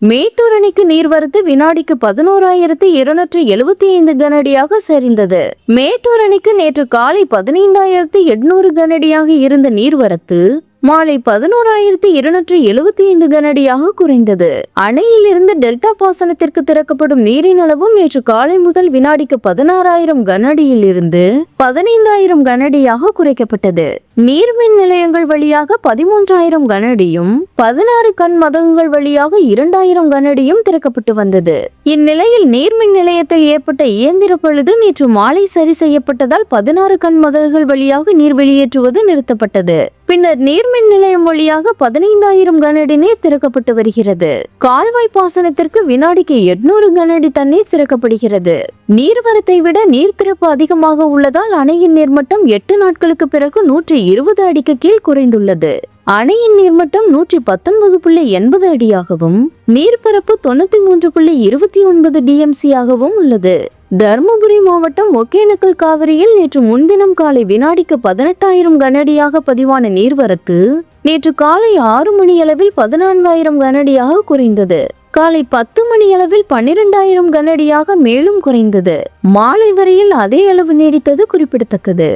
மேட்டூர் அணைக்கு நீர்வரத்து வினாடிக்கு 11,275 கனஅடியாக சரிந்தது. மேட்டூர் அணைக்கு நேற்று காலை 15,800 கனஅடியாக இருந்த நீர்வரத்து மாலை 11,275 கனஅடியாக குறைந்தது. அணையிலிருந்து டெல்டா பாசனத்திற்கு திறக்கப்படும் நீரின் அளவும் நேற்று காலை முதல் வினாடிக்கு 16,000 கனஅடியில் இருந்து 15,000 கனஅடியாக குறைக்கப்பட்டது. நீர்மின் நிலையங்கள் வழியாக 13,000 கனஅடியும் 16 கண் மதகுகள் வழியாக 2,000 கனஅடியும் திறக்கப்பட்டு வந்தது. இந்நிலையில் நீர்மின் நிலையத்தில் ஏற்பட்ட இயந்திர பழுது நேற்று மாலை சரி செய்யப்பட்டதால் 16 கண் மதகுகள் வழியாக நீர் வெளியேற்றுவது நிறுத்தப்பட்டது. பின்னர் நீர்மின் நிலையம் வழியாக 15,000 கனஅடி நீர் திறக்கப்பட்டு வருகிறது. கால்வாய் பாசனத்திற்கு வினாடிக்கு 800 கனஅடி தண்ணீர் திறக்கப்படுகிறது. நீர்வரத்தை விட நீர் திறப்பு அதிகமாக உள்ளதால் அணையின் நீர்மட்டம் 8 நாட்களுக்கு பிறகு 120 அடிக்கு கீழ் குறைந்துள்ளது. அணையின் நீர்மட்டம் 119.80 அடியாகவும் நீர்பரப்பு 93.29 டிஎம்சி ஆகவும் உள்ளது. தர்மபுரி மாவட்டம் ஒகேனக்கல் காவிரியில் நேற்று முன்தினம் காலை வினாடிக்கு 18,000 கனஅடியாக பதிவான நீர்வரத்து நேற்று காலை 6 மணியளவில் 14,000 கனஅடியாக குறைந்தது. காலை 10 மணியளவில் 12,000 கனஅடியாக மேலும் குறைந்தது. மாலை வரையில் அதே அளவு நீடித்தது குறிப்பிடத்தக்கது.